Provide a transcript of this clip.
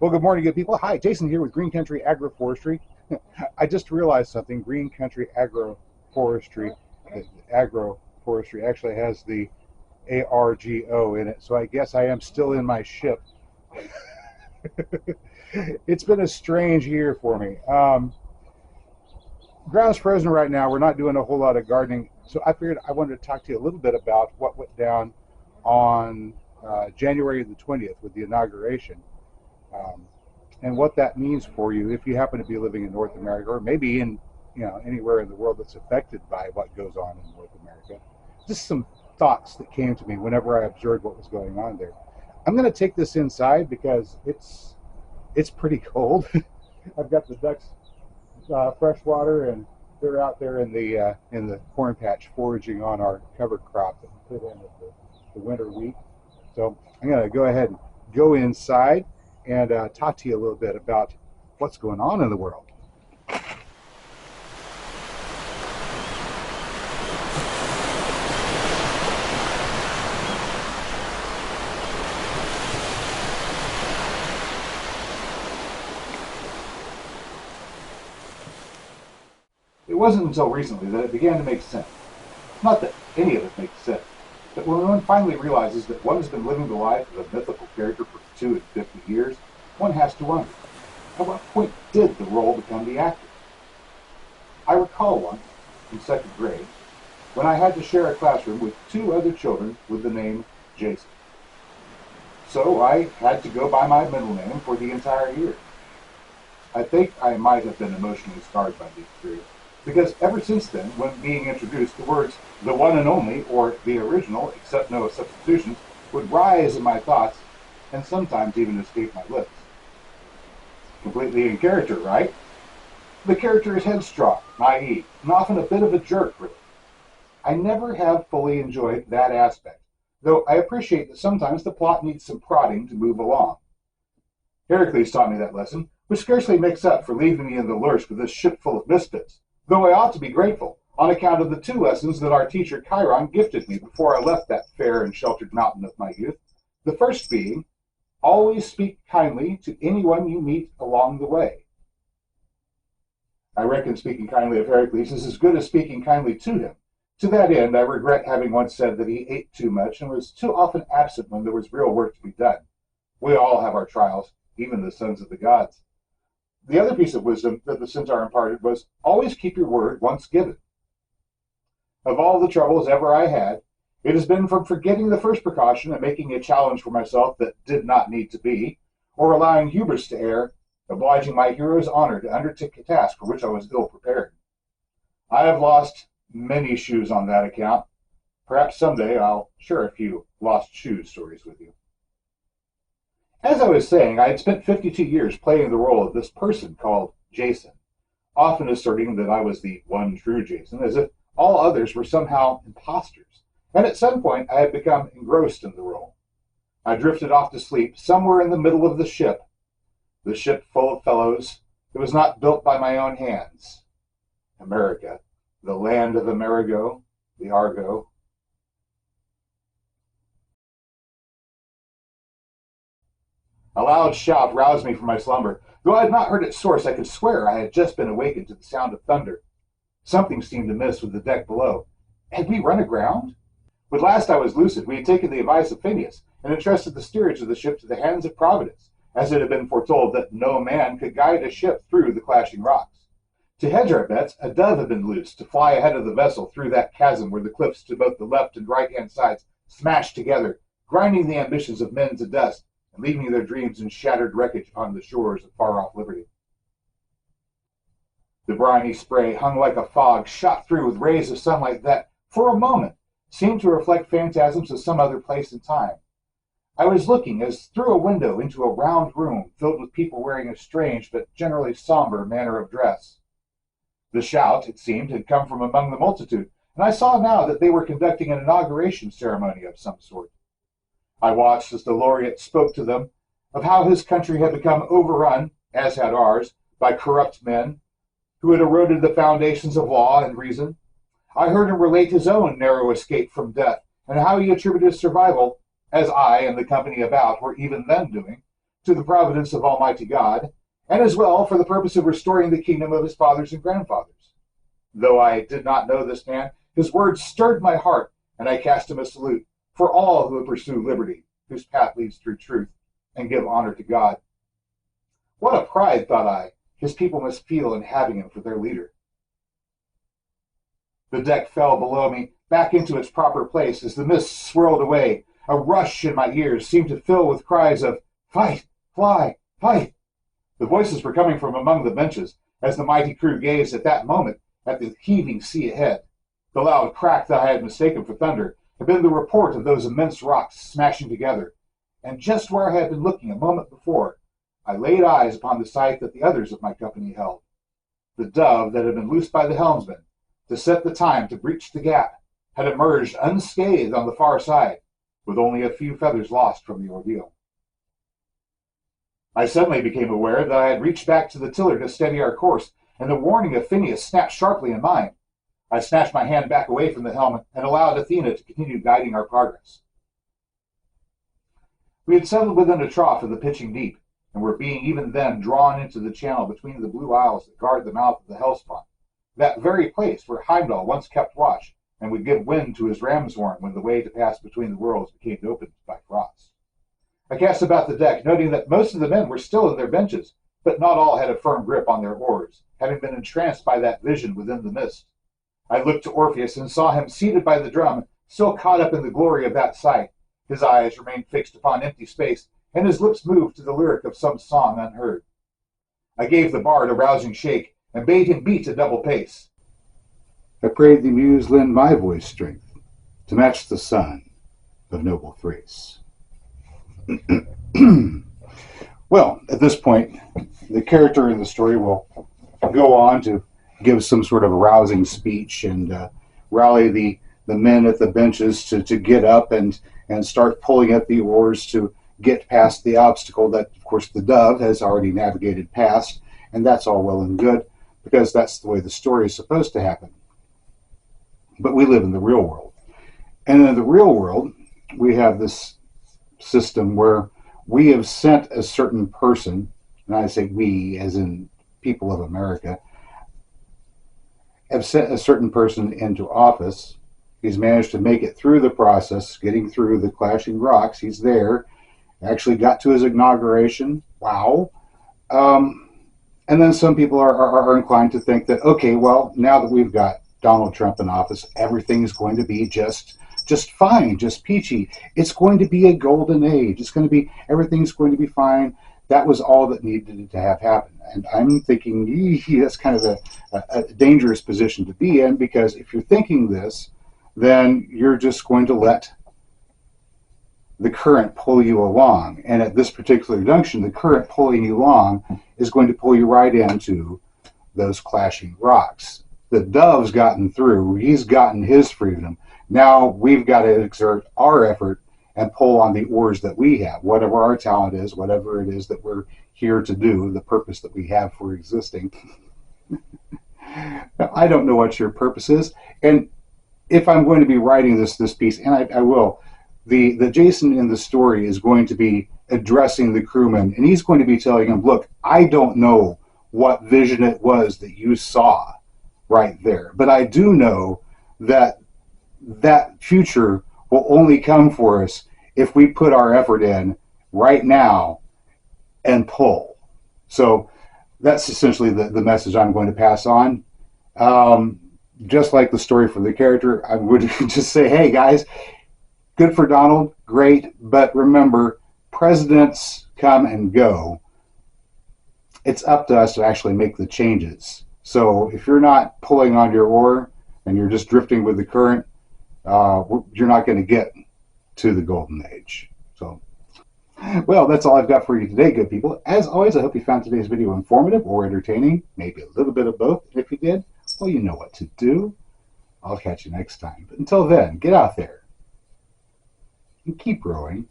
Well, good morning, good people. Hi, Jason here with Green Country Agroforestry. I just realized something. Green Country Agroforestry, Agroforestry actually has the ARGO in it, so I guess I am still in my ship. It's been a strange year for me. Ground's frozen right now. We're not doing a whole lot of gardening, so I figured I wanted to talk to you a little bit about what went down on January the 20th with the inauguration. And what that means for you if you happen to be living in North America, or maybe in anywhere in the world that's affected by what goes on in North America. Just some thoughts that came to me whenever I observed what was going on there. I'm going to take this inside because it's pretty cold. I've got the ducks fresh water, and they're out there in the corn patch foraging on our cover crop that we put in at the winter wheat. So I'm going to go ahead and go inside and talk to you a little bit about what's going on in the world. It wasn't until recently that it began to make sense. Not that any of it makes sense, but when one finally realizes that one has been living the life of a mythical character for 250 years, one has to wonder, at what point did the role become the actor? I recall once, in second grade, when I had to share a classroom with two other children with the name Jason. So I had to go by my middle name for the entire year. I think I might have been emotionally scarred by the experience, because ever since then, when being introduced, the words "the one and only" or "the original, except no substitutions" would rise in my thoughts and sometimes even escape my lips. Completely in character, right? The character is headstrong, naive, and often a bit of a jerk, really. I never have fully enjoyed that aspect, though I appreciate that sometimes the plot needs some prodding to move along. Heracles taught me that lesson, which scarcely makes up for leaving me in the lurch with this ship full of misfits, though I ought to be grateful on account of the two lessons that our teacher Chiron gifted me before I left that fair and sheltered mountain of my youth. The first being, always speak kindly to anyone you meet along the way. I reckon speaking kindly of Heracles is as good as speaking kindly to him. To that end, I regret having once said that he ate too much and was too often absent when there was real work to be done. We all have our trials, even the sons of the gods. The other piece of wisdom that the centaur imparted was, always keep your word once given. Of all the troubles ever I had, it has been from forgetting the first precaution and making a challenge for myself that did not need to be, or allowing hubris to err, obliging my hero's honor to undertake a task for which I was ill prepared. I have lost many shoes on that account. Perhaps someday I'll share a few lost shoes stories with you. As I was saying, I had spent 52 years playing the role of this person called Jason, often asserting that I was the one true Jason, as if all others were somehow imposters. And at some point, I had become engrossed in the role. I drifted off to sleep somewhere in the middle of the ship full of fellows that was not built by my own hands. America, the land of Amerigo, the Argo. A loud shout roused me from my slumber. Though I had not heard its source, I could swear I had just been awakened to the sound of thunder. Something seemed amiss with the deck below. Had we run aground? When last I was lucid, we had taken the advice of Phineas and entrusted the steerage of the ship to the hands of Providence, as it had been foretold that no man could guide a ship through the clashing rocks. To hedge our bets, a dove had been loosed to fly ahead of the vessel through that chasm where the cliffs to both the left and right-hand sides smashed together, grinding the ambitions of men to dust and leaving their dreams in shattered wreckage upon the shores of far-off liberty. The briny spray hung like a fog, shot through with rays of sunlight that, for a moment, seemed to reflect phantasms of some other place and time. I was looking as through a window into a round room filled with people wearing a strange but generally somber manner of dress. The shout, it seemed, had come from among the multitude, and I saw now that they were conducting an inauguration ceremony of some sort. I watched as the laureate spoke to them of how his country had become overrun, as had ours, by corrupt men who had eroded the foundations of law and reason. I heard him relate his own narrow escape from death, and how he attributed his survival, as I and the company about were even then doing, to the providence of Almighty God, and as well for the purpose of restoring the kingdom of his fathers and grandfathers. Though I did not know this man, his words stirred my heart, and I cast him a salute for all who would pursue liberty, whose path leads through truth, and give honor to God. What a pride, thought I, his people must feel in having him for their leader. The deck fell below me, back into its proper place as the mist swirled away. A rush in my ears seemed to fill with cries of, "Fight! Fly! Fight!" The voices were coming from among the benches, as the mighty crew gazed at that moment at the heaving sea ahead. The loud crack that I had mistaken for thunder had been the report of those immense rocks smashing together, and just where I had been looking a moment before, I laid eyes upon the sight that the others of my company held. The dove that had been loosed by the helmsman to set the time to breach the gap had emerged unscathed on the far side, with only a few feathers lost from the ordeal. I suddenly became aware that I had reached back to the tiller to steady our course, and the warning of Phineas snapped sharply in mine. I snatched my hand back away from the helm and allowed Athena to continue guiding our progress. We had settled within a trough of the pitching deep, and were being even then drawn into the channel between the blue isles that guard the mouth of the Hellespont, that very place where Heimdall once kept watch and would give wind to his ram's horn when the way to pass between the worlds became opened by frost. I cast about the deck, noting that most of the men were still in their benches, but not all had a firm grip on their oars, having been entranced by that vision within the mist. I looked to Orpheus and saw him seated by the drum, still caught up in the glory of that sight. His eyes remained fixed upon empty space, and his lips moved to the lyric of some song unheard. I gave the bard a rousing shake, and bade him beat a double pace. I prayed the muse lend my voice strength, to match the sun of noble Thrace. Well, at this point, the character in the story will go on to give some sort of a rousing speech and rally the men at the benches to get up and start pulling at the oars to get past the obstacle that, of course, the dove has already navigated past, and that's all well and good, because that's the way the story is supposed to happen. But we live in the real world. And in the real world, we have this system where we have sent a certain person, and I say we as in people of America, have sent a certain person into office. He's managed to make it through the process, getting through the clashing rocks. He's there, actually got to his inauguration. Wow. And then some people are inclined to think that, okay, well, now that we've got Donald Trump in office, everything's going to be just fine, just peachy. It's going to be a golden age. Everything's going to be fine. That was all that needed to have happen. And I'm thinking, that's kind of a dangerous position to be in, because if you're thinking this, then you're just going to let the current pull you along. And at this particular junction, the current pulling you along is going to pull you right into those clashing rocks. The dove's gotten through. He's gotten his freedom. Now we've got to exert our effort and pull on the oars that we have, whatever our talent is, whatever it is that we're here to do, the purpose that we have for existing. I don't know what your purpose is. And if I'm going to be writing this piece, and I will, the Jason in the story is going to be addressing the crewman, and he's going to be telling him, look, I don't know what vision it was that you saw right there, but I do know that that future will only come for us if we put our effort in right now and pull. So that's essentially the message I'm going to pass on. Just like the story for the character, I would just say, hey guys, good for Donald, great, but remember, presidents come and go. It's up to us to actually make the changes. So if you're not pulling on your oar and you're just drifting with the current, you're not going to get to the golden age. So, well, that's all I've got for you today, good people. As always, I hope you found today's video informative or entertaining, maybe a little bit of both. And if you did, well, you know what to do. I'll catch you next time. But until then, get out there and keep rowing.